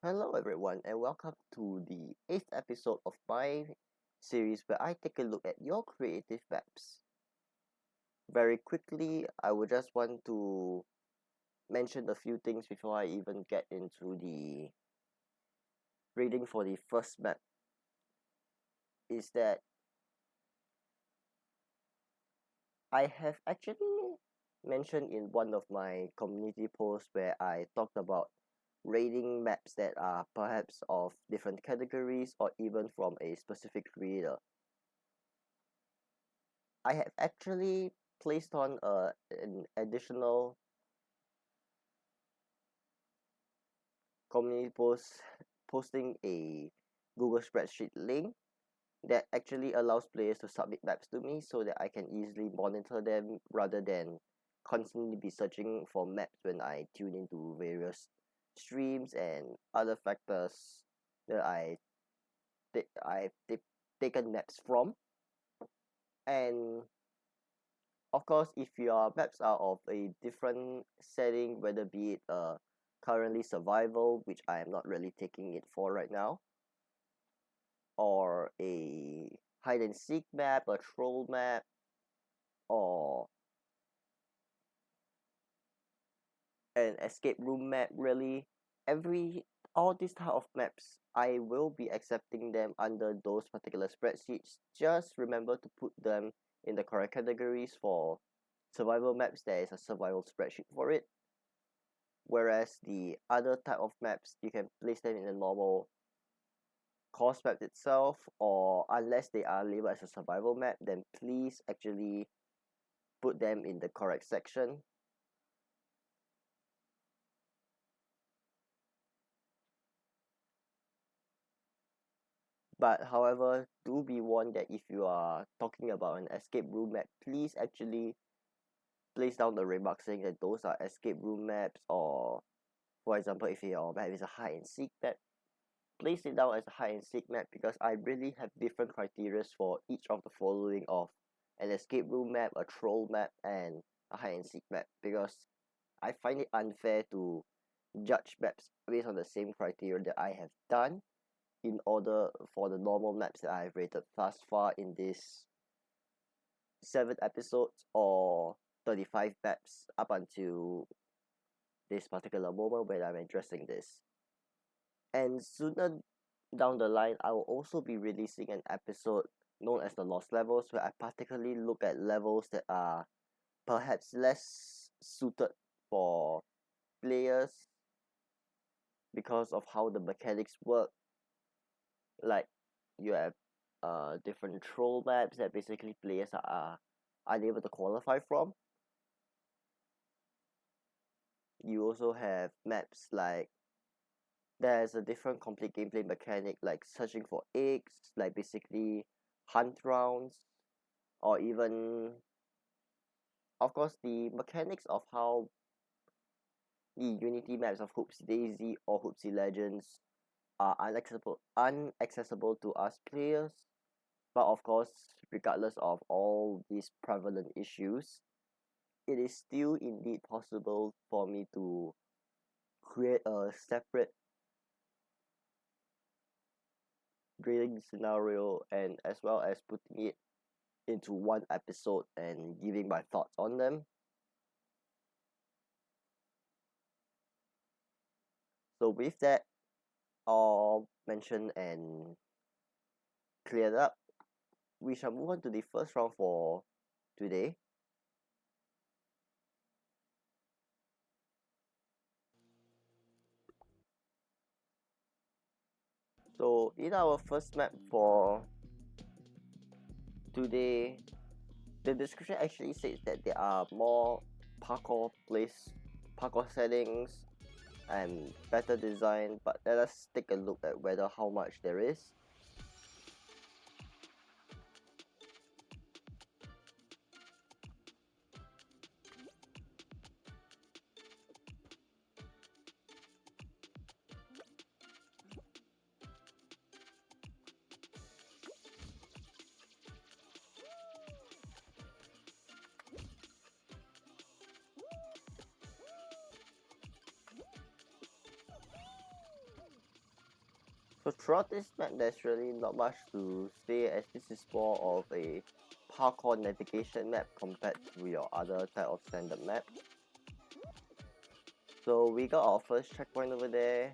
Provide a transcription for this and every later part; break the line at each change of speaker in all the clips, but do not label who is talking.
Hello, everyone, and welcome to the 8th episode of my series where I take a look at your creative maps. Very quickly, I would just want to mention a few things before I even get into the reading for the first map. Is that I have actually mentioned in one of my community posts where I talked about rating maps that are perhaps of different categories or even from a specific creator. I have actually placed on an additional community post posting a Google spreadsheet link that actually allows players to submit maps to me so that I can easily monitor them rather than constantly be searching for maps when I tune into various streams and other factors that I've taken maps from. And of course, if your maps are of a different setting, whether be it currently survival, which I am not really taking it for right now, or a hide and seek map, a troll map, or an escape room map, really, all these type of maps, I will be accepting them under those particular spreadsheets. Just remember to put them in the correct categories. For survival maps, there is a survival spreadsheet for it, whereas the other type of maps, you can place them in the normal course map itself, or unless they are labeled as a survival map, then please actually put them in the correct section. But however, do be warned that if you are talking about an escape room map, please actually place down the remark saying that those are escape room maps, or for example, if your map is a hide and seek map, place it down as a hide and seek map, because I really have different criteria for each of the following of an escape room map, a troll map, and a hide and seek map, because I find it unfair to judge maps based on the same criteria that I have done in order for the normal maps that I have rated thus far in this 7 episodes or 35 maps up until this particular moment when I'm addressing this. And sooner down the line, I will also be releasing an episode known as the Lost Levels, where I particularly look at levels that are perhaps less suited for players because of how the mechanics work. Like, you have different troll maps that basically players are unable to qualify from. You also have maps like there's a different complete gameplay mechanic, like searching for eggs, like basically hunt rounds, or even, of course, the mechanics of how the Unity maps of Hoopsie Daisy or Hoopsie Legends are unaccessible to us players. But of course, regardless of all these prevalent issues, it is still indeed possible for me to create a separate grading scenario, and as well as putting it into one episode and giving my thoughts on them. So with that all mentioned and cleared up, we shall move on to the first round for today. So in our first map for today, the description actually says that there are more parkour settings and better design, but let us take a look at whether how much there is. So throughout this map, there's really not much to say, as this is more of a parkour navigation map compared to your other type of standard map. So we got our first checkpoint over there.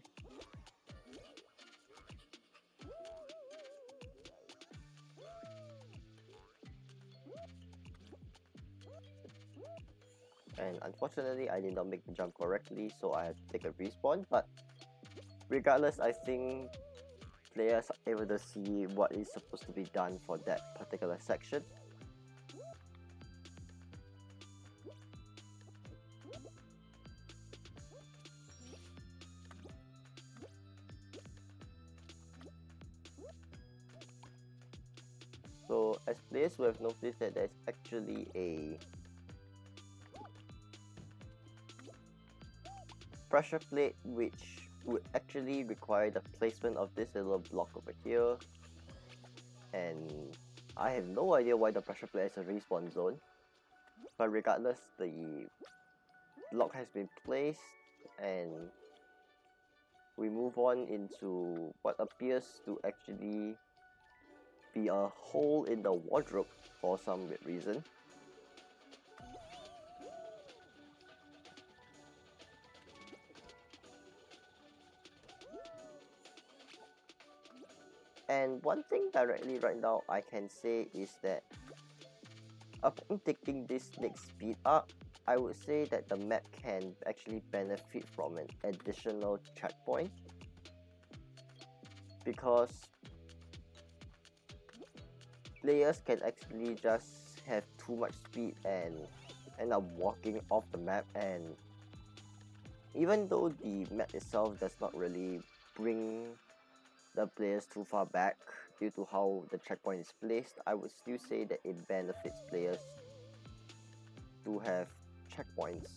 And unfortunately, I did not make the jump correctly, so I had to take a respawn. But regardless, I think players are able to see what is supposed to be done for that particular section. So as players will have noticed that there's actually a pressure plate which would actually require the placement of this little block over here, and I have no idea why the pressure plate is a respawn zone, but regardless, the block has been placed and we move on into what appears to actually be a hole in the wardrobe for some weird reason. And one thing directly right now I can say is that upon taking this next speed up, I would say that the map can actually benefit from an additional checkpoint, because players can actually just have too much speed and end up walking off the map, and even though the map itself does not really bring the players too far back due to how the checkpoint is placed, I would still say that it benefits players to have checkpoints.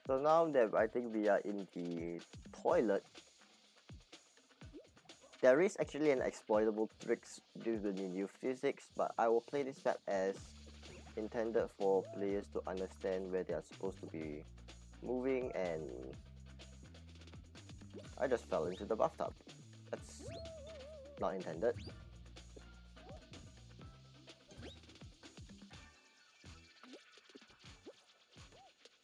So now that I think we are in the toilet, there is actually an exploitable tricks due to the new physics, but I will play this map as intended for players to understand where they are supposed to be moving, and I just fell into the bathtub. That's not intended.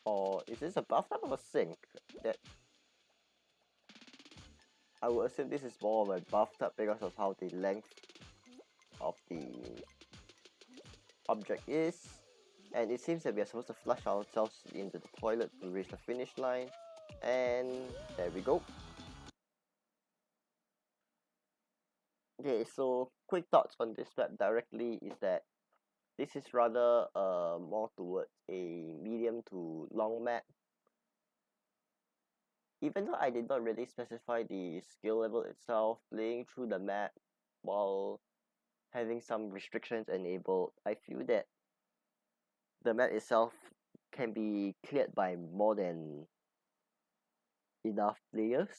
Or is this a bathtub or a sink? That I would assume this is more of a bathtub because of how the length of the object is. And it seems that we are supposed to flush ourselves into the toilet to reach the finish line. And there we go. Okay, so quick thoughts on this map directly is that this is rather more towards a medium to long map. Even though I did not really specify the skill level itself, playing through the map while having some restrictions enabled, I feel that the map itself can be cleared by more than enough players,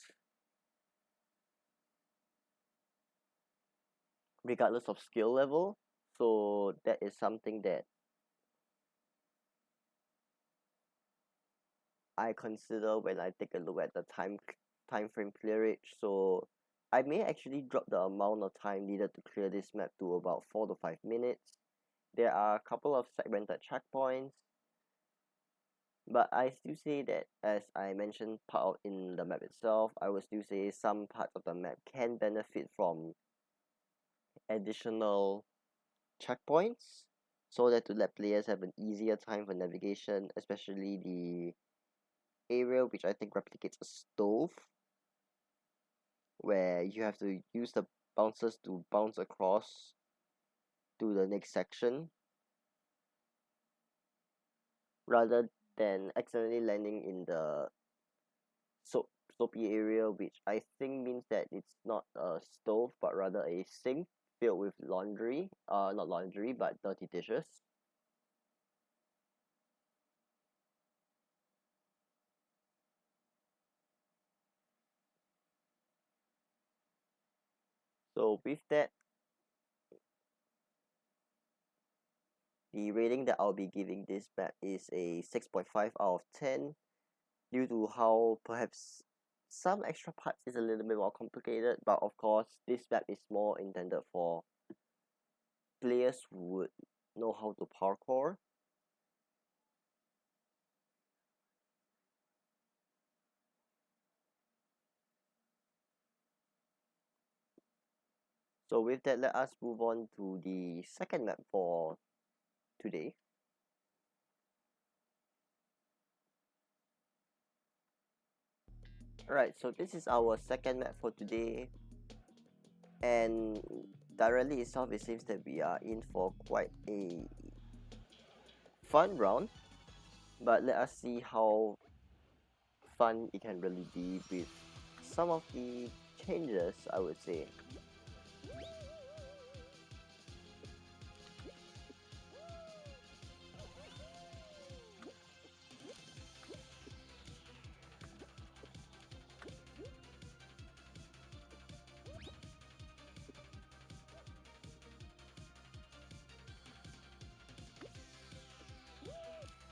regardless of skill level. So that is something that I consider when I take a look at the time frame clearage. So I may actually drop the amount of time needed to clear this map to about 4 to 5 minutes. There are a couple of segmented checkpoints, but I still say that, as I mentioned part of in the map itself, I would still say some parts of the map can benefit from additional checkpoints, so that to let players have an easier time for navigation, especially the area which I think replicates a stove. where you have to use the bouncers to bounce across to the next section rather than accidentally landing in the soapy area, which I think means that it's not a stove but rather a sink filled with laundry, not laundry but dirty dishes. So with that, the rating that I'll be giving this map is a 6.5 out of 10 due to how perhaps some extra parts is a little bit more complicated, but of course this map is more intended for players who would know how to parkour. So with that, let us move on to the second map for today. Alright, so this is our second map for today, and directly itself it seems that we are in for quite a fun round, but let us see how fun it can really be with some of the changes, I would say.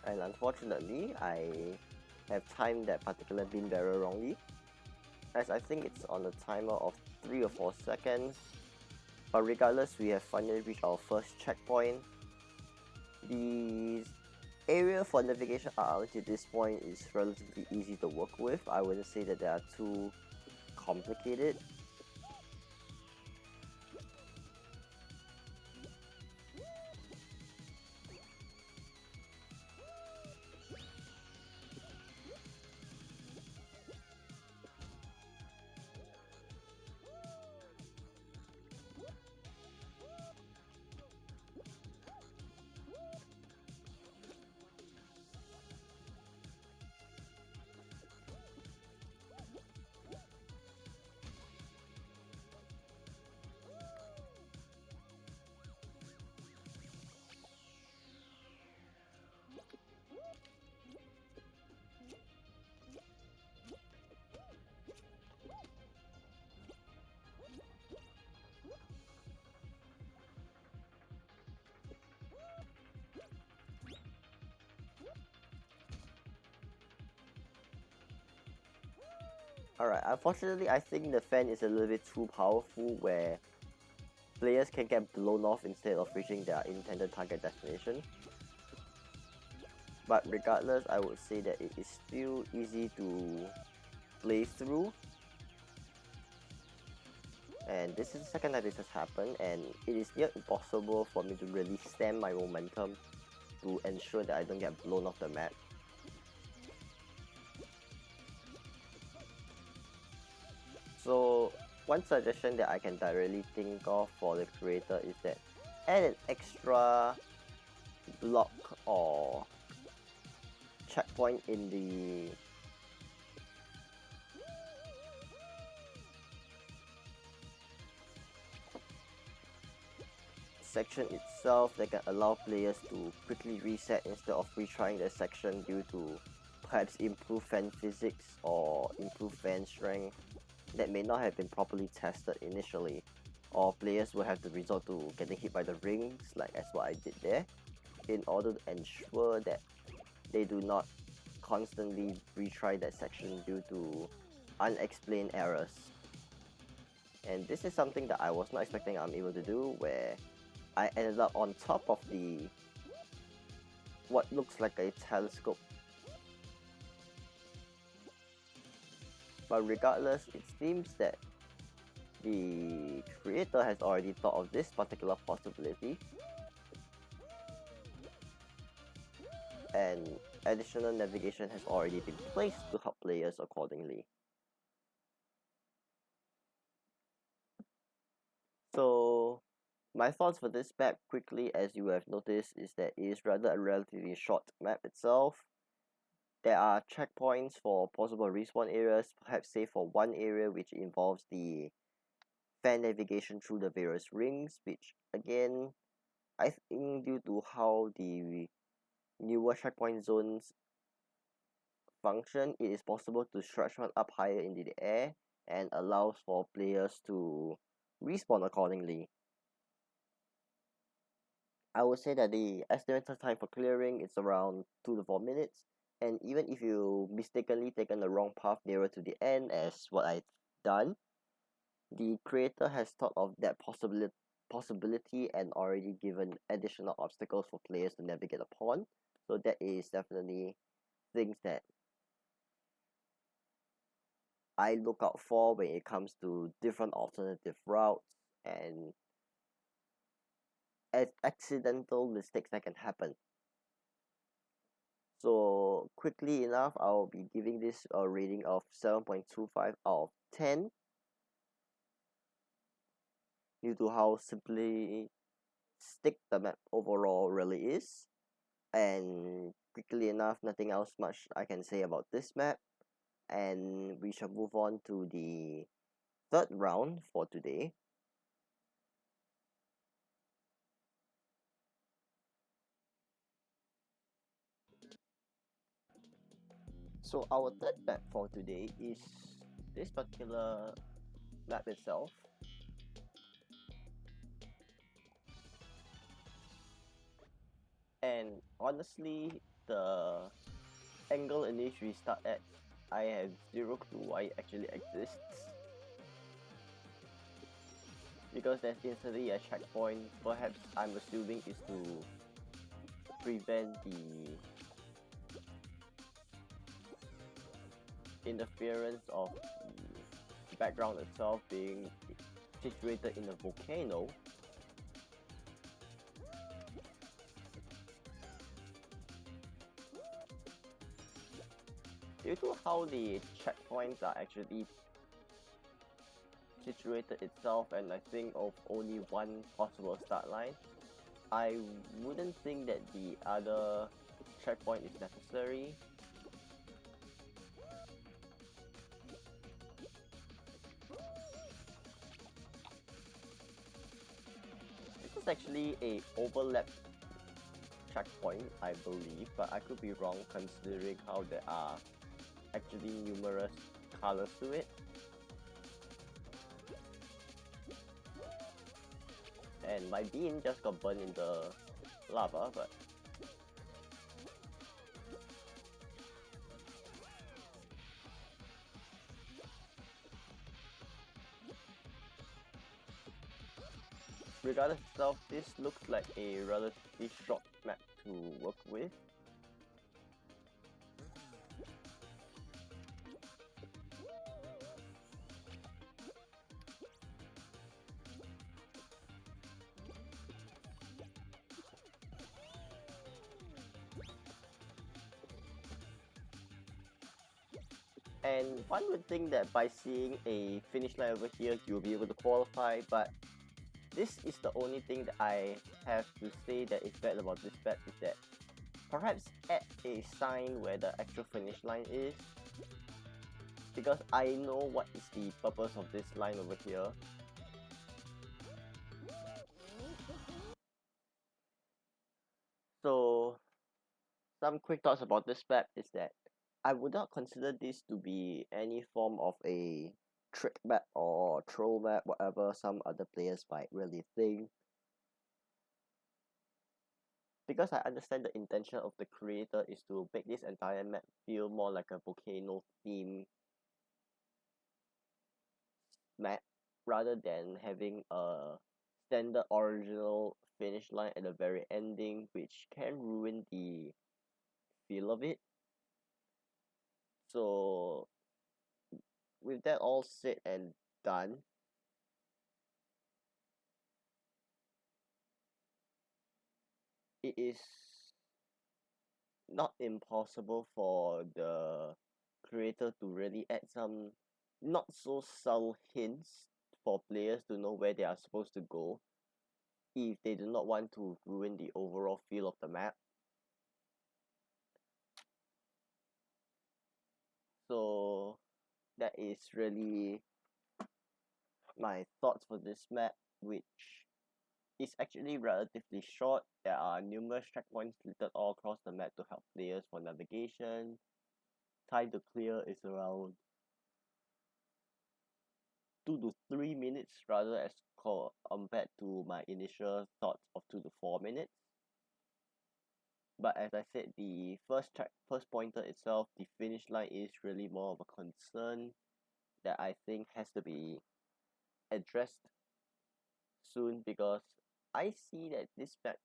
And unfortunately, I have timed that particular bean barrel wrongly, as I think it's on a timer of 3 or 4 seconds. But regardless, we have finally reached our first checkpoint. The area for navigation up to this point is relatively easy to work with. I wouldn't say that they are too complicated. Alright, unfortunately I think the fan is a little bit too powerful where players can get blown off instead of reaching their intended target destination. But regardless, I would say that it is still easy to play through. And this is the second time this has happened, and it is near impossible for me to really stem my momentum to ensure that I don't get blown off the map. So one suggestion that I can directly think of for the creator is that add an extra block or checkpoint in the section itself that can allow players to quickly reset instead of retrying the section due to perhaps improved fan physics or improved fan strength that may not have been properly tested initially, or players will have to resort to getting hit by the rings like as what I did there, in order to ensure that they do not constantly retry that section due to unexplained errors. And this is something that I was not expecting I'm able to do, where I ended up on top of the what looks like a telescope. But regardless, it seems that the creator has already thought of this particular possibility, and additional navigation has already been placed to help players accordingly. So my thoughts for this map quickly, as you have noticed, is that it is rather a relatively short map itself. There are checkpoints for possible respawn areas, perhaps save for one area which involves the fan navigation through the various rings, which again, I think due to how the newer checkpoint zones function, it is possible to stretch one up higher into the air and allows for players to respawn accordingly. I would say that the estimated time for clearing is around 2 to 4 minutes, and even if you mistakenly taken the wrong path nearer to the end, as what I've done, the creator has thought of that possibility and already given additional obstacles for players to navigate upon. So that is definitely things that I look out for when it comes to different alternative routes and accidental mistakes that can happen. So quickly enough, I'll be giving this a rating of 7.25 out of 10 due to how simply stick the map overall really is. And quickly enough, nothing else much I can say about this map. And we shall move on to the third round for today. So our third map for today is this particular map itself. And honestly, the angle in which we start at, I have zero clue why it actually exists. Because there's instantly a checkpoint, perhaps I'm assuming is to prevent the interference of the background itself being situated in a volcano. Due to how the checkpoints are actually situated itself, and I think of only one possible start line, I wouldn't think that the other checkpoint is necessary. This is actually a overlap checkpoint, I believe, but I could be wrong considering how there are actually numerous colors to it. And my bean just got burned in the lava, but regardless of this looks like a relatively short map to work with. And one would think that by seeing a finish line over here, you'll be able to qualify, but this is the only thing that I have to say that is bad about this map, is that perhaps add a sign where the actual finish line is, because I know what is the purpose of this line over here. So some quick thoughts about this map is that I would not consider this to be any form of a trick map or troll map, whatever some other players might really think. Because I understand the intention of the creator is to make this entire map feel more like a volcano theme map rather than having a standard original finish line at the very ending, which can ruin the feel of it. So with that all said and done, it is not impossible for the creator to really add some not so subtle hints for players to know where they are supposed to go if they do not want to ruin the overall feel of the map. So that is really my thoughts for this map, which is actually relatively short. There are numerous checkpoints littered all across the map to help players for navigation. Time to clear is around 2 to 3 minutes rather as compared to my initial thoughts of 2 to 4 minutes. But as I said, the first pointer itself, the finish line is really more of a concern that I think has to be addressed soon, because I see that this map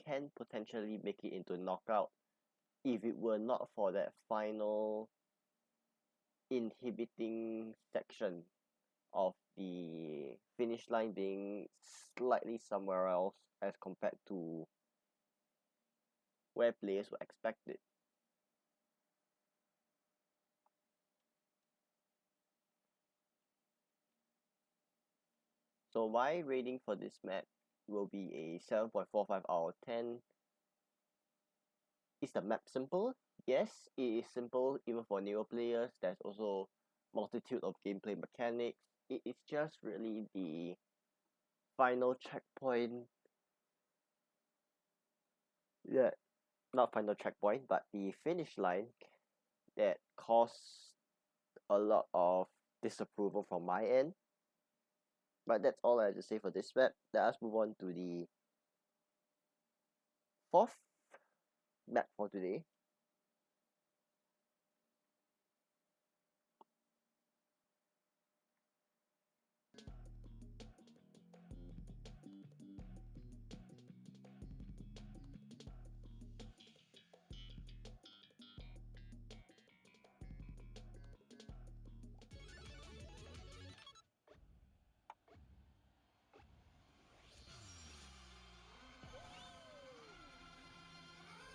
can potentially make it into knockout if it were not for that final inhibiting section of the finish line being slightly somewhere else as compared to where players would expect it. So my rating for this map will be a 7.45 out of 10. Is the map simple? Yes, it is simple even for newer players. There's also multitude of gameplay mechanics. It is just really the final checkpoint, yeah, not final checkpoint, but the finish line that caused a lot of disapproval from my end. But that's all I have to say for this map. Let us move on to the fourth map for today.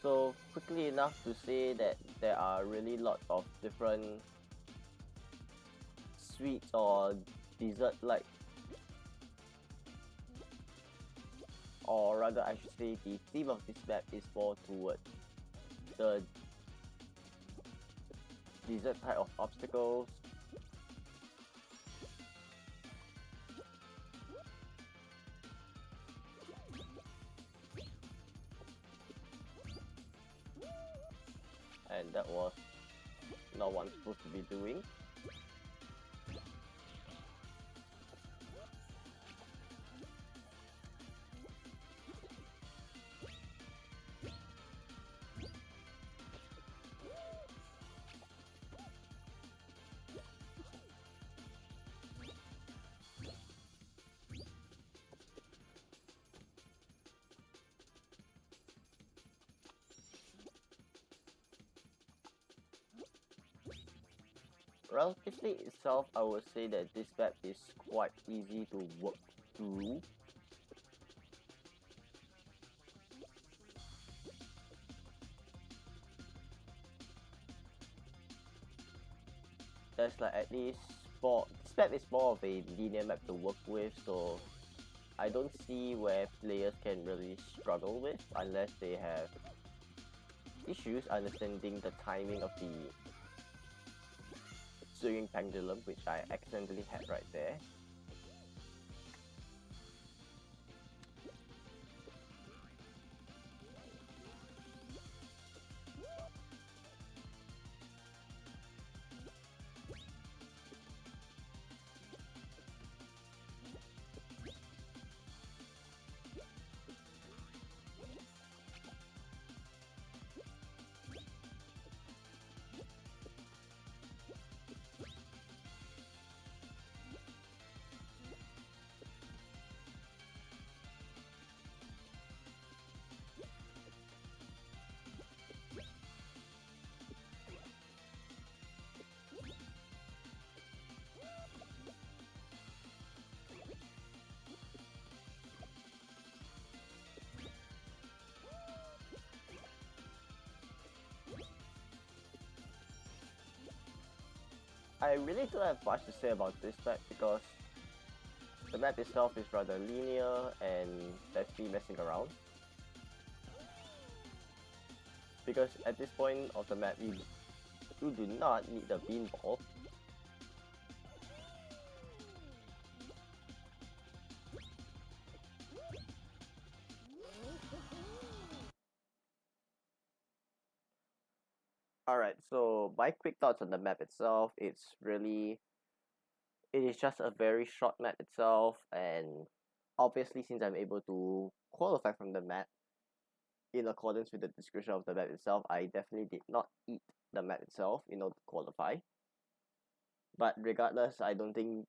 So quickly enough to say that there are really lots of different sweets or dessert like, or rather I should say the theme of this map is more towards the dessert type of obstacles. And that was not what I'm supposed to be doing. Relatively itself, I would say that this map is quite easy to work through. There's like at least this map is more of a linear map to work with, so I don't see where players can really struggle with unless they have issues understanding the timing of the swinging pendulum, which I accidentally had right there. I really don't have much to say about this map because the map itself is rather linear and that's me messing around. Because at this point of the map, you do not need the bean ball. Alright, so my quick thoughts on the map itself, it is just a very short map itself, and obviously since I'm able to qualify from the map in accordance with the description of the map itself, I definitely did not eat the map itself in order to qualify. But regardless, I don't think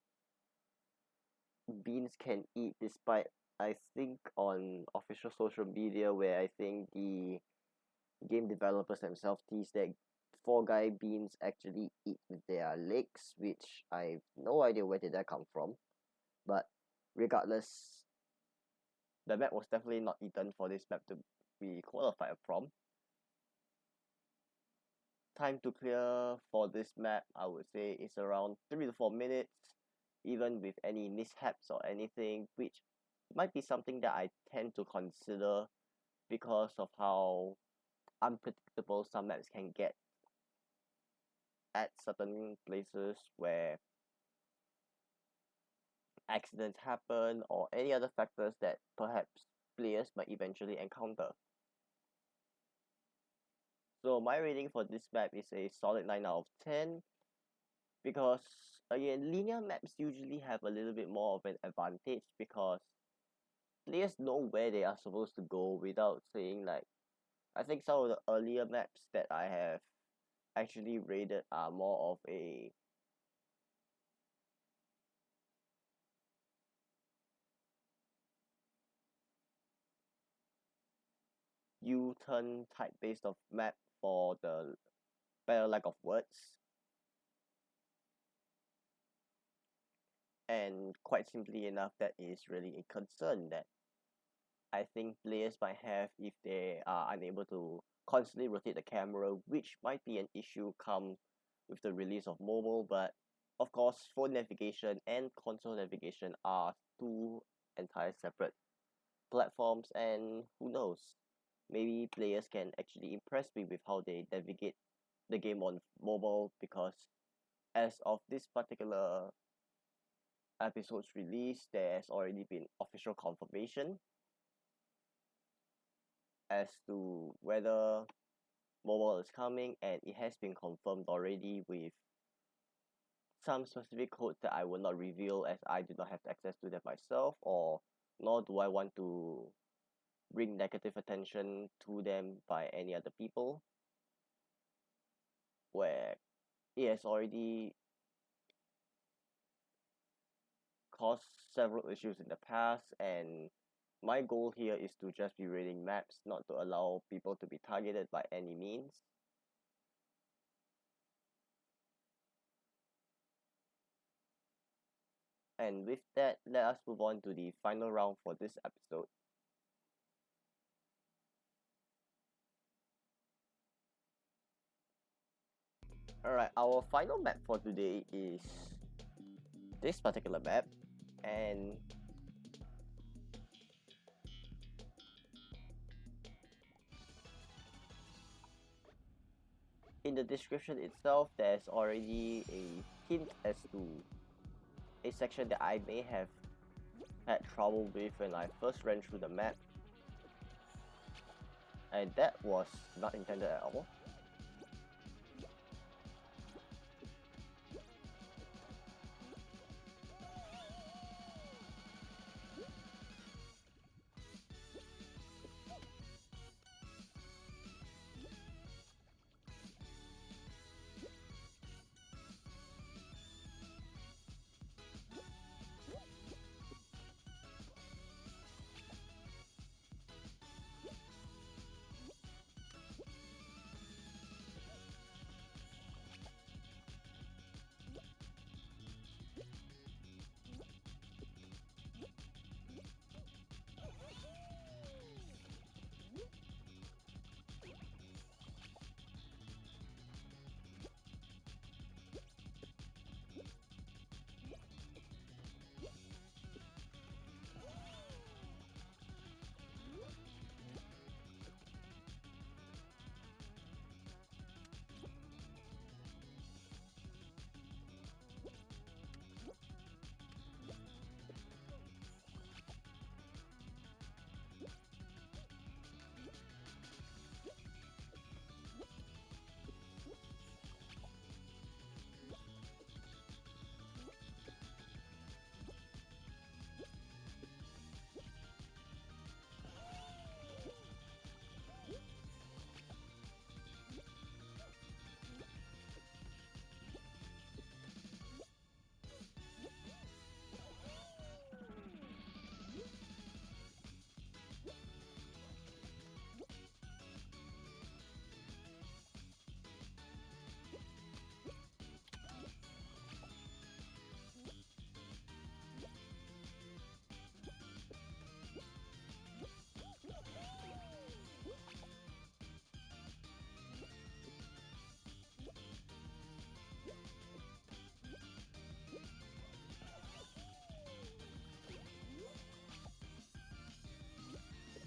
beans can eat, despite I think on official social media where I think the game developers themselves tease that Fall Guy beans actually eat with their legs, which I have no idea where did that come from. But regardless, the map was definitely not eaten for this map to be qualified from. Time to clear for this map, I would say, is around 3 to 4 minutes, even with any mishaps or anything, which might be something that I tend to consider because of how unpredictable some maps can get at certain places where accidents happen or any other factors that perhaps players might eventually encounter. So my rating for this map is a solid 9 out of 10 because again, linear maps usually have a little bit more of an advantage because players know where they are supposed to go without saying, like, I think some of the earlier maps that I have actually rated are more of a U-turn type based of map for the better lack of words. And quite simply enough, that is really a concern that I think players might have if they are unable to constantly rotate the camera, which might be an issue come with the release of mobile. But of course, phone navigation and console navigation are two entire separate platforms, and who knows, maybe players can actually impress me with how they navigate the game on mobile, because as of this particular episode's release, there's already been official confirmation as to whether mobile is coming, and it has been confirmed already with some specific codes that I will not reveal as I do not have access to them myself, or nor do I want to bring negative attention to them by any other people, where it has already caused several issues in the past, and my goal here is to just be rating maps, not to allow people to be targeted by any means. And with that, let us move on to the final round for this episode. Alright, our final map for today is this particular map, and in the description itself, there's already a hint as to a section that I may have had trouble with when I first ran through the map, and that was not intended at all.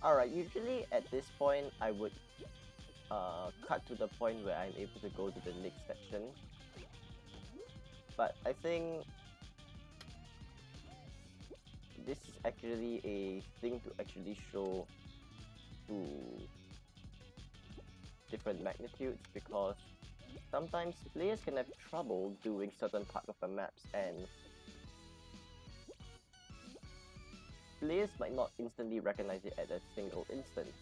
Alright, usually at this point I would cut to the point where I'm able to go to the next section. But I think this is actually a thing to actually show to different magnitudes, because sometimes players can have trouble doing certain parts of the maps, and players might not instantly recognize it at a single instance.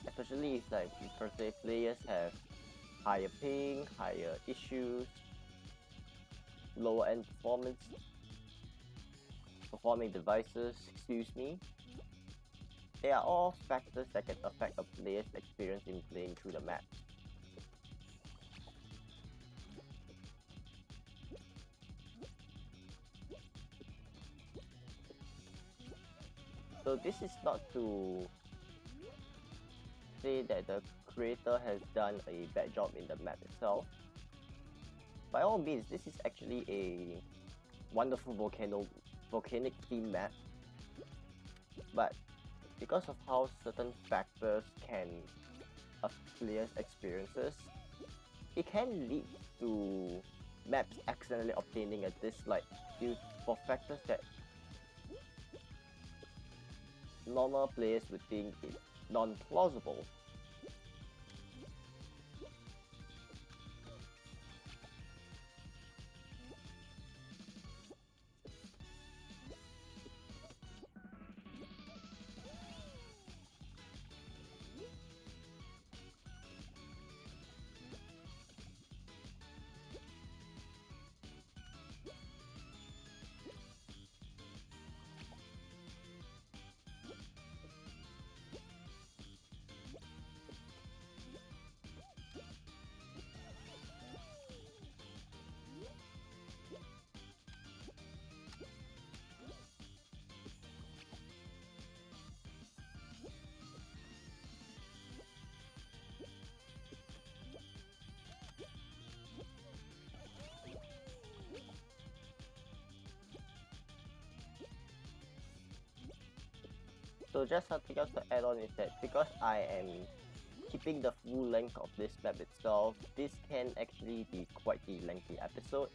Especially if, like, per se, players have higher ping, higher issues, lower end performing devices, excuse me. They are all factors that can affect a player's experience in playing through the map. So this is not to say that the creator has done a bad job in the map itself. By all means, this is actually a wonderful volcanic theme map, but because of how certain factors can affect players' experiences, it can lead to maps accidentally obtaining a dislike due for factors that normal players would think is non-plausible. So just something else to add on is that because I am keeping the full length of this map itself, this can actually be quite a lengthy episode.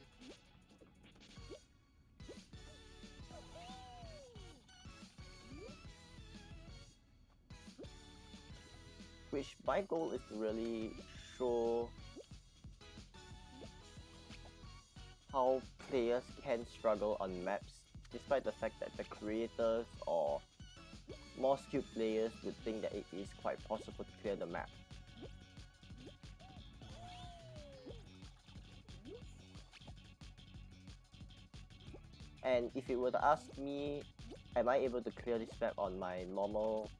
Which my goal is to really show how players can struggle on maps, despite the fact that the creators or more skilled players would think that it is quite possible to clear the map. And if you were to ask me, am I able to clear this map on my normal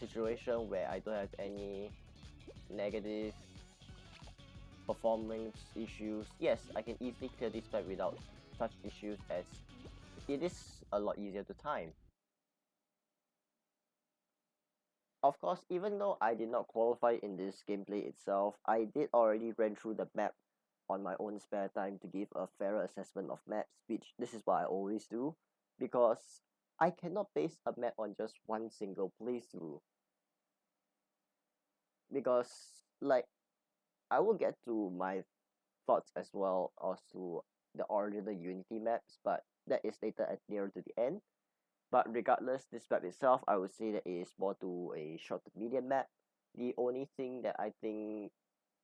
situation where I don't have any negative performance issues? Yes, I can easily clear this map without such issues, as it is a lot easier to time. Of course, even though I did not qualify in this gameplay itself, I did already run through the map on my own spare time to give a fairer assessment of maps, which this is what I always do, because I cannot base a map on just one single playthrough. Because, like, I will get to my thoughts as well as to the original Unity maps, but that is later at near to the end. But regardless, this map itself, I would say that it is more to a short to medium map. The only thing that I think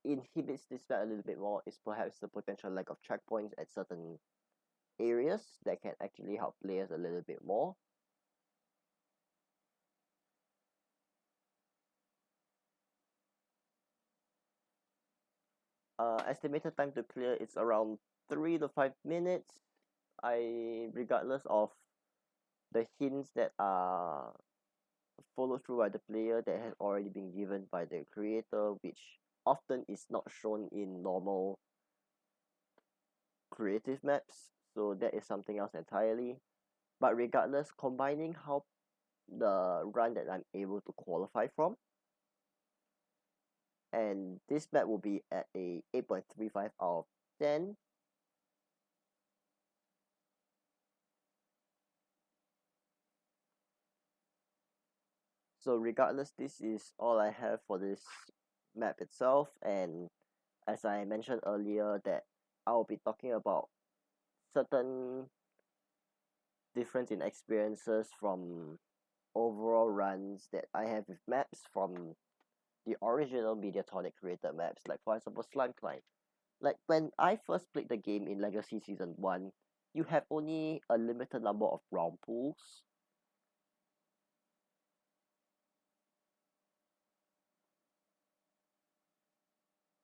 inhibits this map a little bit more is perhaps the potential lack of checkpoints at certain areas that can actually help players a little bit more. Estimated time to clear is around 3 to 5 minutes. Regardless of the hints that are followed through by the player that has already been given by the creator, which often is not shown in normal creative maps, so that is something else entirely. But regardless, combining how the run that I'm able to qualify from and this map will be at a 8.35 out of 10. So regardless, this is all I have for this map itself, and as I mentioned earlier that I'll be talking about certain difference in experiences from overall runs that I have with maps from the original Mediatonic created maps, like for example Slime Climb. Like when I first played the game in Legacy Season 1, you have only a limited number of round pools.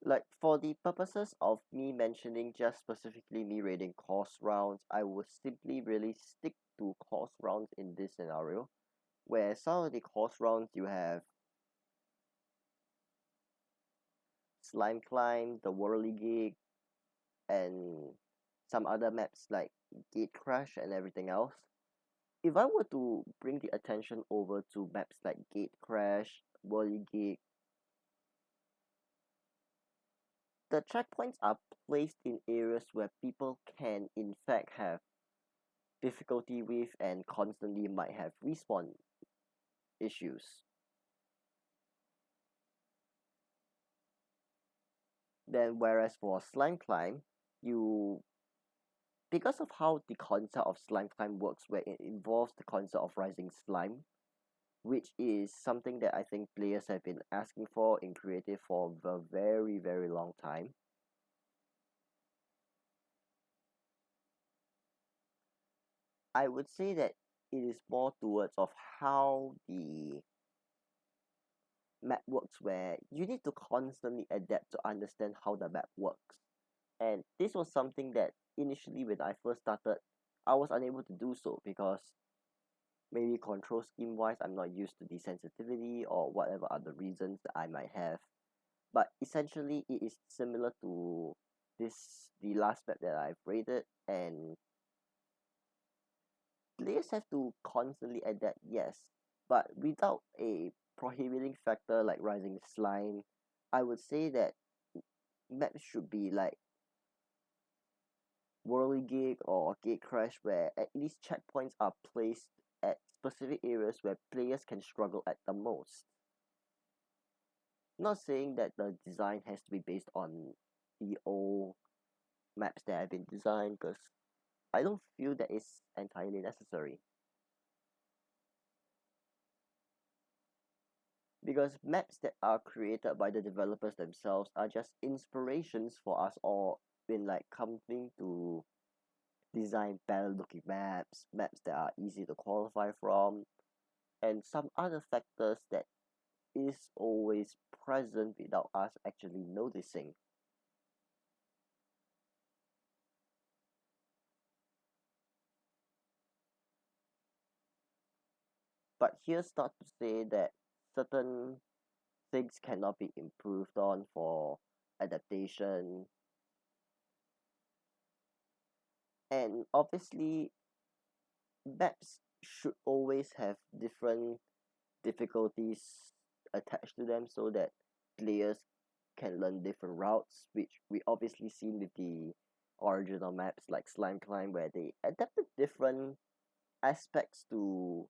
Like for the purposes of me mentioning just specifically me raiding course rounds, I would simply really stick to course rounds in this scenario, where some of the course rounds you have Slime Climb, the Whirly Gig, and some other maps like Gate Crash and everything else. If I were to bring the attention over to maps like Gate Crash, Whirly Gig, the checkpoints are placed in areas where people can in fact have difficulty with and constantly might have respawn issues. Then whereas for Slime Climb, you because of how the concept of Slime Climb works where it involves the concept of rising slime, which is something that I think players have been asking for in creative for a very, very long time. I would say that it is more towards of how the map works where you need to constantly adapt to understand how the map works. And this was something that initially when I first started, I was unable to do so because maybe control scheme wise I'm not used to the sensitivity or whatever other reasons that I might have. But essentially it is similar to the last map that I've rated, and players have to constantly adapt, yes, but without a prohibiting factor like rising slime, I would say that maps should be like Whirly Gig or Gate Crash where at least checkpoints are placed at specific areas where players can struggle at the most. Not saying that the design has to be based on the old maps that have been designed, because I don't feel that is entirely necessary. Because maps that are created by the developers themselves are just inspirations for us all in like coming to design better looking maps that are easy to qualify from, and some other factors that is always present without us actually noticing. But here's not to say that certain things cannot be improved on for adaptation. And obviously, maps should always have different difficulties attached to them so that players can learn different routes, which we obviously seen with the original maps like Slime Climb, where they adapted different aspects to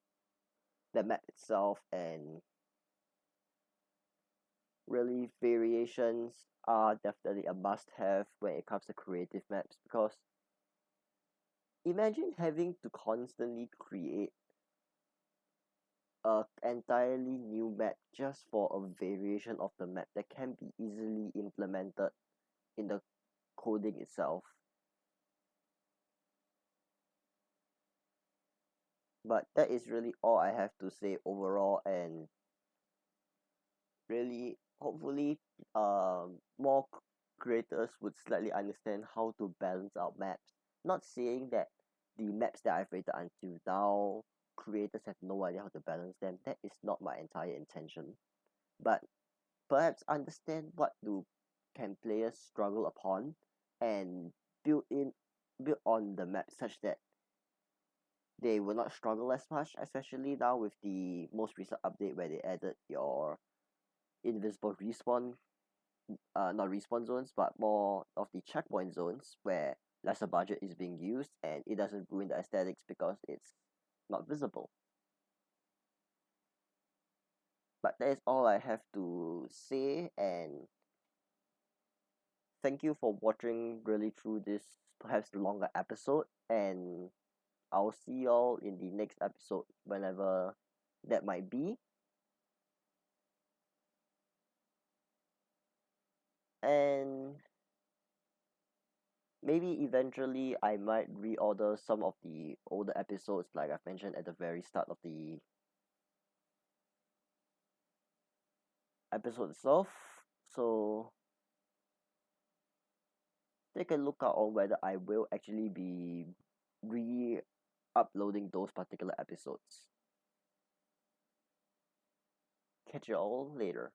the map itself, and really variations are definitely a must have when it comes to creative maps, because imagine having to constantly create a entirely new map just for a variation of the map that can be easily implemented in the coding itself. But that is really all I have to say overall, and really hopefully more creators would slightly understand how to balance out maps. Not saying that the maps that I've rated until now creators have no idea how to balance them. That is not my entire intention. But perhaps understand what do can players struggle upon, and build in build on the map such that they will not struggle as much, especially now with the most recent update where they added your invisible respawn not respawn zones, but more of the checkpoint zones where lesser budget is being used and it doesn't ruin the aesthetics because it's not visible. But that is all I have to say, and thank you for watching really through this perhaps longer episode, and I'll see y'all in the next episode whenever that might be. And maybe eventually I might reorder some of the older episodes like I've mentioned at the very start of the episode itself. So take a look out on whether I will actually be re-uploading those particular episodes. Catch you all later.